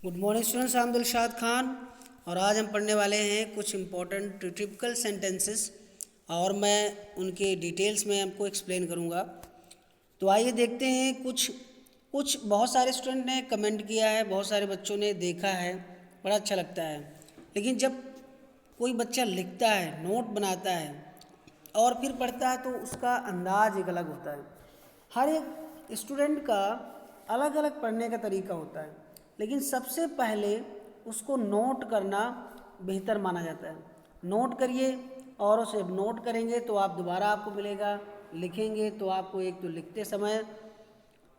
Good morning students, I am Dilshad Khan और आज हम पढ़ने वाले हैं कुछ इम्पोर्टेंट टिपिकल सेंटेंसेस और मैं उनके डिटेल्स में आपको एक्सप्लेन करूंगा। तो आइए देखते हैं। कुछ बहुत सारे स्टूडेंट ने कमेंट किया है, बहुत सारे बच्चों ने देखा है, बड़ा अच्छा लगता है। लेकिन जब कोई बच्चा लिखता है, नोट बनाता है और फिर पढ़ता है तो उसका अंदाज एक अलग होता है। हर एक स्टूडेंट का अलग अलग पढ़ने का तरीका होता है, लेकिन सबसे पहले उसको नोट करना बेहतर माना जाता है। नोट करिए और उसे नोट करेंगे तो आप दोबारा आपको मिलेगा, लिखेंगे तो आपको एक तो लिखते समय,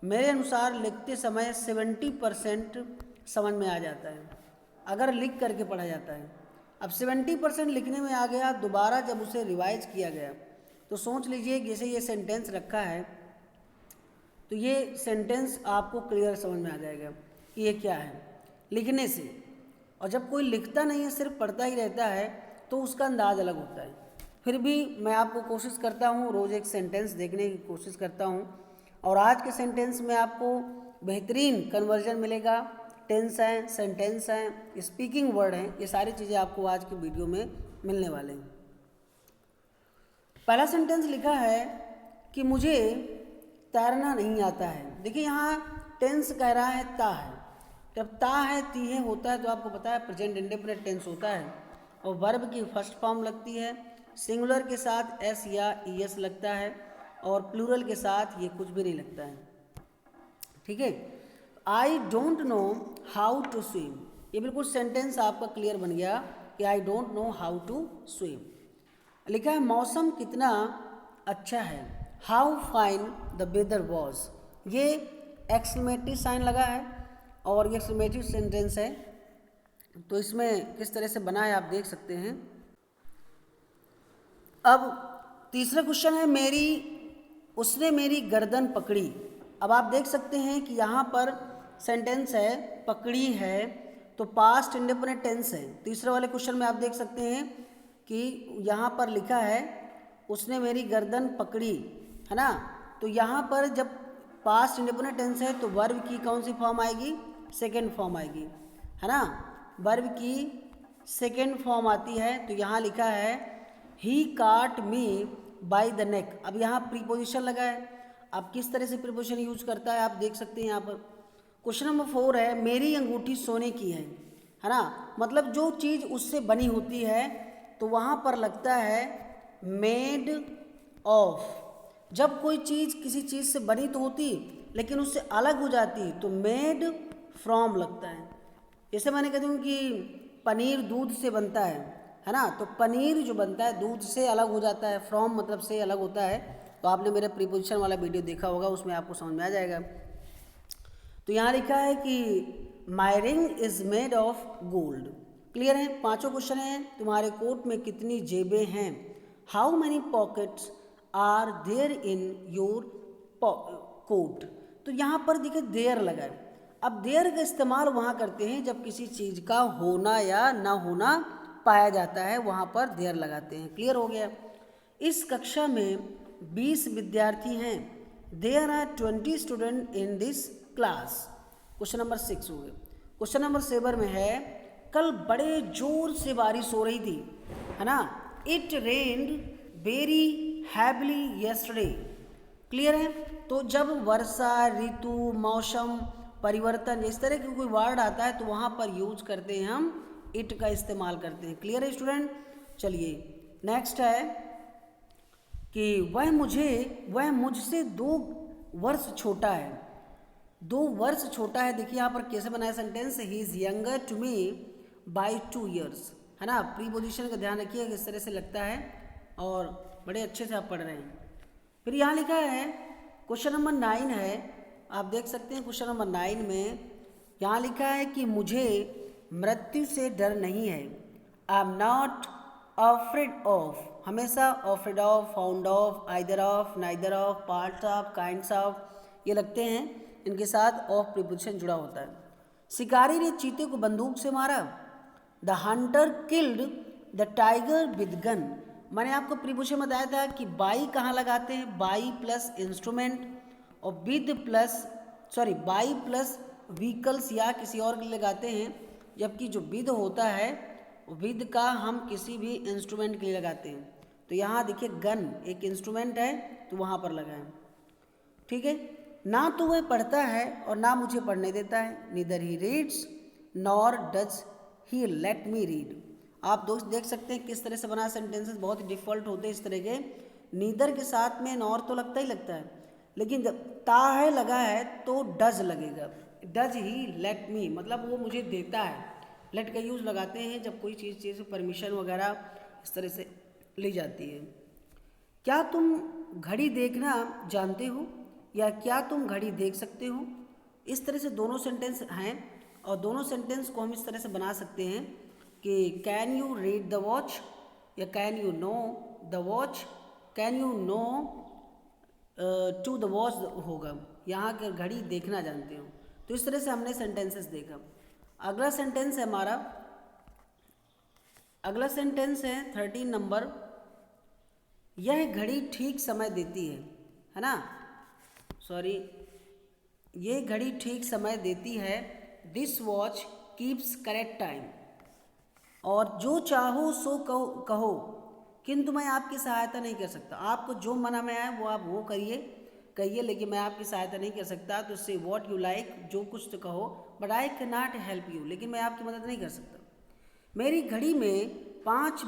मेरे अनुसार लिखते समय 70% समझ में आ जाता है अगर लिख करके पढ़ा जाता है। अब 70% लिखने में आ गया, दोबारा जब उसे रिवाइज किया गया तो सोच लीजिए जैसे ये सेंटेंस रखा है तो ये सेंटेंस आपको क्लियर समझ में आ जाएगा कि ये क्या है लिखने से। और जब कोई लिखता नहीं है, सिर्फ पढ़ता ही रहता है, तो उसका अंदाज अलग होता है। फिर भी मैं आपको कोशिश करता हूँ, रोज़ एक सेंटेंस देखने की कोशिश करता हूँ और आज के सेंटेंस में आपको बेहतरीन कन्वर्जन मिलेगा। टेंस हैं, सेंटेंस हैं, स्पीकिंग वर्ड हैं, ये सारी चीज़ें आपको आज की वीडियो में मिलने वाले हैं। पहला सेंटेंस लिखा है कि मुझे तैरना नहीं आता है। देखिए यहाँ टेंस कह रहा है ता है। जब ता है ती है होता है तो आपको पता है प्रेजेंट इंडेफिनिट टेंस होता है और वर्ब की फर्स्ट फॉर्म लगती है। सिंगुलर के साथ एस या ई एस लगता है और प्लूरल के साथ ये कुछ भी नहीं लगता है। ठीक है। I don't know how to swim, ये बिल्कुल सेंटेंस आपका क्लियर बन गया कि I don't know how to swim. लिखा है मौसम कितना अच्छा है, how fine the weather was, ये एक्सक्लेमेटरी साइन लगा है और ये एक्सक्लेमेटरी सेंटेंस है। तो इसमें किस तरह से बना है आप देख सकते हैं। अब तीसरा क्वेश्चन है उसने मेरी गर्दन पकड़ी। अब आप देख सकते हैं कि यहाँ पर सेंटेंस है पकड़ी है तो पास्ट इंडेफिनिट टेंस है। तीसरे वाले क्वेश्चन में आप देख सकते हैं कि यहाँ पर लिखा है उसने मेरी गर्दन पकड़ी, है ना। तो यहाँ पर जब पास्ट इंडेफिनिट टेंस है तो वर्ब की कौन सी फॉर्म आएगी, सेकेंड फॉर्म आएगी, है ना। वर्ब की सेकेंड फॉर्म आती है। तो यहाँ लिखा है ही काट मी बाय द नेक। अब यहाँ प्रीपोजिशन लगा है। अब किस तरह से प्रीपोजिशन यूज करता है आप देख सकते हैं यहाँ पर। क्वेश्चन नंबर 4 है मेरी अंगूठी सोने की है ना। मतलब जो चीज़ उससे बनी होती है तो वहाँ पर लगता है मेड ऑफ। जब कोई चीज़ किसी चीज़ से बनी तो होती लेकिन उससे अलग हो जाती तो मेड फ्रॉम लगता है। जैसे मैंने कहती हूँ कि पनीर दूध से बनता है ना। तो पनीर जो बनता है दूध से अलग हो जाता है, फ्रॉम मतलब से अलग होता है। तो आपने मेरे प्रीपोजिशन वाला वीडियो देखा होगा, उसमें आपको समझ में आ जाएगा। तो यहाँ लिखा है कि my ring is made of gold. Clear है। पांचों क्वेश्चन हैं। तुम्हारे कोट में कितनी जेबें हैं, how many pockets are there in your coat. तो यहाँ पर देखिए देयर लगा है। अब देयर का इस्तेमाल वहाँ करते हैं जब किसी चीज़ का होना या ना होना पाया जाता है, वहाँ पर देयर लगाते हैं। क्लियर हो गया। इस कक्षा में 20 विद्यार्थी हैं, there are 20 student in this class. Question number 6 हो गया। क्वेश्चन नंबर 7 में है कल बड़े जोर से बारिश हो रही थी, है ना। It rained very heavily yesterday. Clear है। तो जब वर्षा ऋतु मौसम परिवर्तन इस तरह के कोई वर्ड आता है तो वहाँ पर यूज करते हैं हम इट का इस्तेमाल करते हैं। क्लियर है स्टूडेंट। चलिए नेक्स्ट है कि वह मुझसे 2 वर्ष छोटा है। 2 वर्ष छोटा है। देखिए यहाँ पर कैसे बनाया sentence, he is younger to me by 2 years, है ना। प्रीपोजिशन का ध्यान रखिए किस तरह से लगता है और बड़े अच्छे से आप पढ़ रहे हैं। फिर यहाँ लिखा है क्वेश्चन नंबर 9 है, आप देख सकते हैं। क्वेश्चन नंबर 9 में यहाँ लिखा है कि मुझे मृत्यु से डर नहीं है, I am not afraid of. हमेशा afraid of, fond of, either of, neither of, parts of, kinds of ये लगते हैं। इनके साथ ऑफ प्रीपोजिशन जुड़ा होता है। शिकारी ने चीते को बंदूक से मारा, the Hunter killed the tiger with gun. मैंने आपको प्रीपोजिशन बताया था कि बाई कहाँ लगाते हैं, बाई प्लस इंस्ट्रूमेंट और with plus by plus vehicles या किसी और के लिए लगाते हैं, जबकि जो विद होता है विद का हम किसी भी इंस्ट्रूमेंट के लिए लगाते हैं। तो यहाँ देखिए गन एक इंस्ट्रूमेंट है तो वहाँ पर लगा है, ठीक है। ना तो वह पढ़ता है और ना मुझे पढ़ने देता है, neither he reads nor does he let me read. आप दोस्त देख सकते हैं किस तरह से बना सेंटेंसेस बहुत ही डिफ़ॉल्ट होते हैं इस तरह के। नीदर के साथ में नॉर तो लगता ही लगता है, लेकिन जब ता है लगा है तो डज लगेगा। डज ही लेट मी मतलब वो मुझे देता है। लेट का यूज़ लगाते हैं जब कोई चीज़ परमिशन वगैरह इस तरह से ली जाती है। क्या तुम घड़ी देखना जानते हो या क्या तुम घड़ी देख सकते हो, इस तरह से दोनों सेंटेंस हैं और दोनों सेंटेंस को हम इस तरह से बना सकते हैं कि can you read the watch या can you know the watch, can you know to the watch होगा, यहाँ के घड़ी देखना जानते हो। तो इस तरह से हमने सेंटेंसेस देखा। अगला सेंटेंस है हमारा, अगला सेंटेंस है 13 नंबर, यह घड़ी ठीक समय देती है ना, सॉरी, ये घड़ी ठीक समय देती है, this watch keeps correct time. और जो चाहो सो कहो किंतु मैं आपकी सहायता नहीं कर सकता। आपको जो मना में आए वो आप वो कहिए, लेकिन मैं आपकी सहायता नहीं कर सकता। तो से वॉट यू लाइक, जो कुछ तो कहो, but I can not help you, लेकिन मैं आपकी मदद नहीं कर सकता। मेरी घड़ी में 5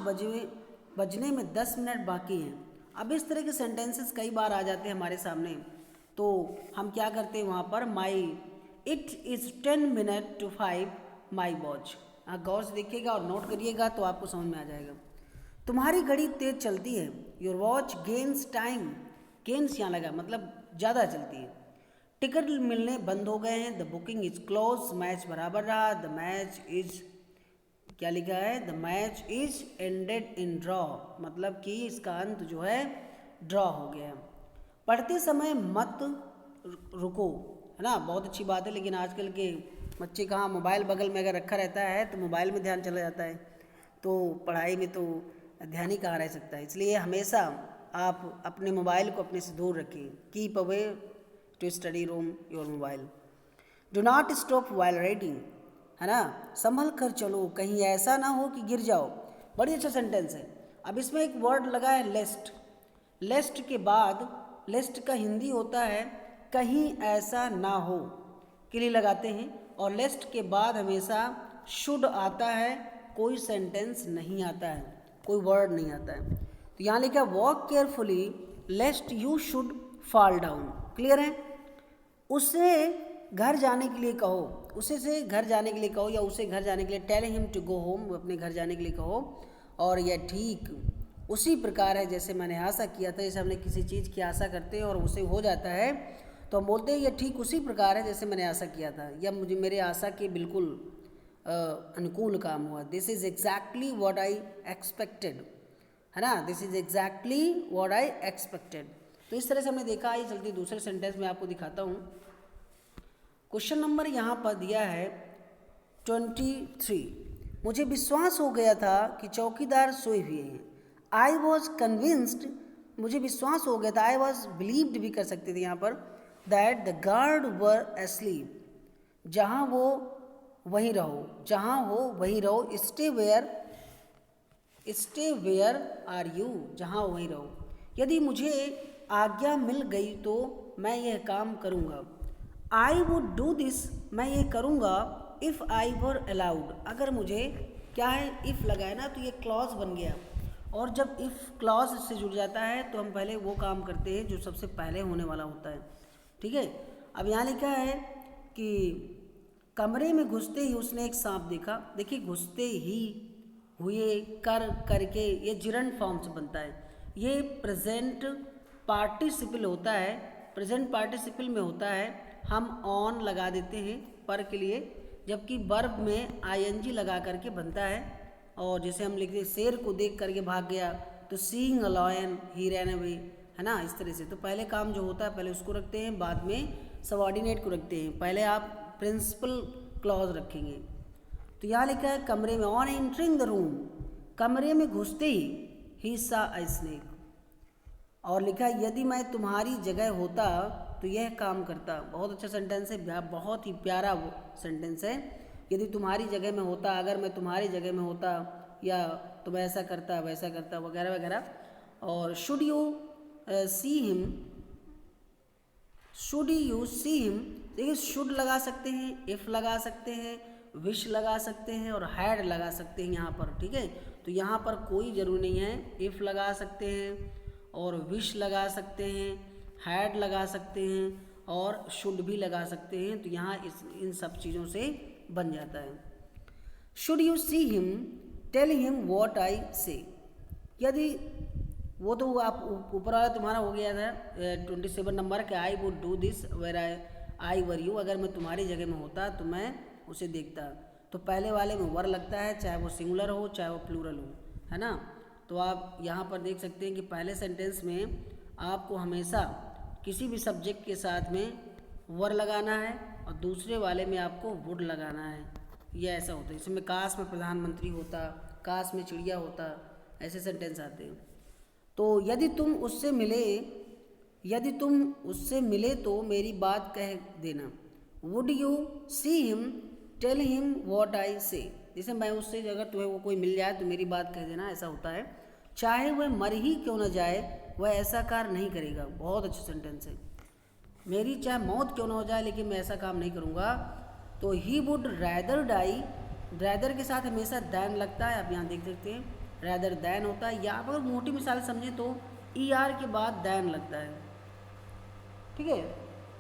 बजने में 10 मिनट बाकी हैं। अब इस तरह के सेंटेंसेस कई बार आ जाते हैं हमारे सामने, तो हम क्या करते हैं वहाँ पर my it is 10 minute to 5 my watch. हाँ, गौर से देखिएगा और नोट करिएगा तो आपको समझ में आ जाएगा। तुम्हारी घड़ी तेज चलती है, your watch gains time, gains यहाँ लगा मतलब ज़्यादा चलती है। टिकट मिलने बंद हो गए हैं, the booking is close, match बराबर रहा, द मैच इज क्या लिखा है, the match is ended in draw, मतलब कि इसका अंत जो है ड्रॉ हो गया। पढ़ते समय मत रुको, है ना, बहुत अच्छी बात है, लेकिन आजकल के बच्चे कहाँ, मोबाइल बगल में अगर रखा रहता है तो मोबाइल में ध्यान चला जाता है, तो पढ़ाई में तो ध्यान ही कहाँ रह सकता है। इसलिए हमेशा आप अपने मोबाइल को अपने से दूर रखें, keep away to study room your mobile. Do not stop while reading, है ना, संभल कर चलो कहीं ऐसा ना हो कि गिर जाओ। बड़ी अच्छा सेंटेंस है। अब इसमें एक वर्ड लगा है लेस्ट, लेस्ट के बाद, लेस्ट का हिंदी होता है कहीं ऐसा ना हो के लिए लगाते हैं, और लेस्ट के बाद हमेशा शुड आता है, कोई सेंटेंस नहीं आता है, कोई वर्ड नहीं आता है। तो यहाँ लिखा walk carefully लेस्ट you should fall down, clear है। उसे घर जाने के लिए कहो, उसे से घर जाने के लिए कहो या उसे घर जाने के लिए, tell him to go home, अपने घर जाने के लिए कहो। और यह ठीक उसी प्रकार है जैसे मैंने आशा किया था। जैसे हमने किसी चीज़ की आशा करते हैं और उसे हो जाता है तो हम बोलते हैं यह ठीक उसी प्रकार है जैसे मैंने आशा किया था, या मुझे मेरे आशा के बिल्कुल अनुकूल काम हुआ। This is exactly what I expected, है ना, this is exactly what I expected. तो इस तरह से हमने देखा। आइए जल्दी दूसरे सेंटेंस में आपको दिखाता हूँ। क्वेश्चन नंबर यहाँ पर दिया है 23, मुझे विश्वास हो गया था कि चौकीदार सोए हुए हैं। आई वॉज कन्विंस्ड, मुझे विश्वास हो गया था, आई वॉज बिलीव्ड भी कर सकते थे यहाँ पर, that the guard were asleep, जहाँ वो वहीं रहो, जहाँ हो वहीं रहो, स्टे वेयर आर यू, जहाँ वहीं रहो। यदि मुझे आज्ञा मिल गई तो मैं यह काम करूँगा। आई वुड डू दिस, मैं ये करूँगा। इफ़ आई वर अलाउड, अगर मुझे क्या है, इफ़ लगा है ना तो ये क्लॉज बन गया, और जब इफ़ क्लॉज से जुड़ जाता है तो हम पहले वो काम करते हैं जो सबसे पहले होने वाला होता है, ठीक है। अब यहाँ लिखा है कि कमरे में घुसते ही उसने एक सांप देखा। देखिए घुसते ही हुए करके ये जिरंड फॉर्म से बनता है। ये प्रेजेंट पार्टिसिपल होता है, प्रेजेंट पार्टिसिपल में होता है, हम ऑन लगा देते हैं पर के लिए, जबकि वर्ब में आईएनजी लगा करके बनता है। और जैसे हम लिखते हैं शेर को देख करके भाग गया तो seeing a lion he ran away, है ना, इस तरह से। तो पहले काम जो होता है पहले उसको रखते हैं, बाद में सबऑर्डिनेट को रखते हैं, पहले आप प्रिंसिपल क्लॉज रखेंगे। तो यहाँ लिखा है कमरे में, ऑन एंटरिंग द रूम, कमरे में घुसते ही सा अ स्नेक। और लिखा है यदि मैं तुम्हारी जगह होता तो यह काम करता। बहुत अच्छा सेंटेंस है, बहुत ही प्यारा वो सेंटेंस है। यदि तुम्हारी जगह में होता, अगर मैं तुम्हारी जगह में होता, या तुम ऐसा करता वैसा करता वगैरह वगैरह। और should you see him, should you see him, देखिए शुड लगा सकते हैं, इफ़ लगा सकते हैं, विश लगा सकते हैं और हैड लगा सकते हैं यहाँ पर, ठीक है। तो यहाँ पर कोई ज़रूरी नहीं है, इफ़ लगा सकते हैं और विश लगा सकते हैं, हैड लगा सकते हैं और शुड भी लगा सकते हैं। तो यहाँ इन सब चीज़ों से बन जाता है। Should you see him, tell him what I say. यदि वो तो आप ऊपर वाला तुम्हारा हो गया था 27 नंबर के, I would do this were I you यू, अगर मैं तुम्हारी जगह में होता तो मैं उसे देखता। तो पहले वाले में वर लगता है, चाहे वो सिंगुलर हो चाहे वो प्लूरल हो, है ना। तो आप यहाँ पर देख सकते हैं कि पहले सेंटेंस में आपको हमेशा किसी भी सब्जेक्ट के साथ में वर लगाना है और दूसरे वाले में आपको वुड लगाना है। ये ऐसा होता है। इसमें काश में प्रधानमंत्री होता, काश में चिड़िया होता, ऐसे सेंटेंस आते हैं। तो यदि तुम उससे मिले तो मेरी बात कह देना। Would you see him, tell him what I say. जैसे मैं उससे, अगर तुम्हें वो कोई मिल जाए तो मेरी बात कह देना, ऐसा होता है। चाहे वह मर ही क्यों न जाए वह ऐसा कार्य नहीं करेगा। बहुत अच्छा सेंटेंस है। मेरी चाहे मौत क्यों ना हो जाए लेकिन मैं ऐसा काम नहीं करूँगा। तो he would rather die, rather के साथ हमेशा दैन लगता है, आप यहाँ देख सकते हैं रैदर दैन होता है। या अगर मोटी मिसाल समझें तो ER के बाद दैन लगता है, ठीक है।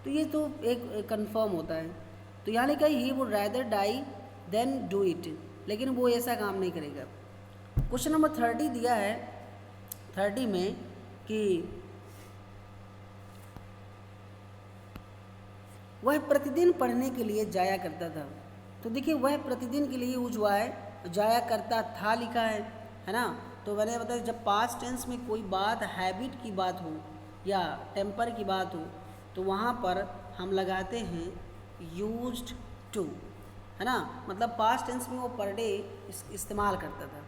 तो ये तो एक कंफर्म होता है। तो यहाँ लिखा है he would rather die than do it, लेकिन वो ऐसा काम नहीं करेगा। क्वेश्चन नंबर 30 दिया है, 30 में कि वह प्रतिदिन पढ़ने के लिए जाया करता था। तो देखिए वह प्रतिदिन के लिए यूज हुआ है, जाया करता था लिखा है ना। तो मैंने बताया जब पास्ट टेंस में कोई बात हैबिट की बात हो या टेम्पर की बात हो तो वहाँ पर हम लगाते हैं यूज्ड टू, है ना। मतलब पास्ट टेंस में वो पर डे इस्तेमाल करता था।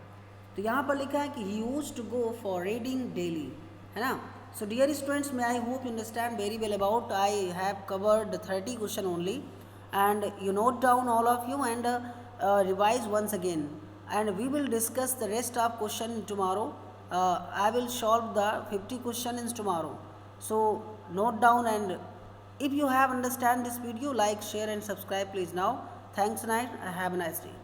तो यहाँ पर लिखा है कि he used to go for reading daily, है ना। So dear students, may I hope you understand very well about, I have covered 30 question only, and you note down all of you and revise once again, and we will discuss the rest of question tomorrow. I will solve the 50 questions tomorrow. So note down, and if you have understand this video, like, share and subscribe please now. Thanks and have a nice day.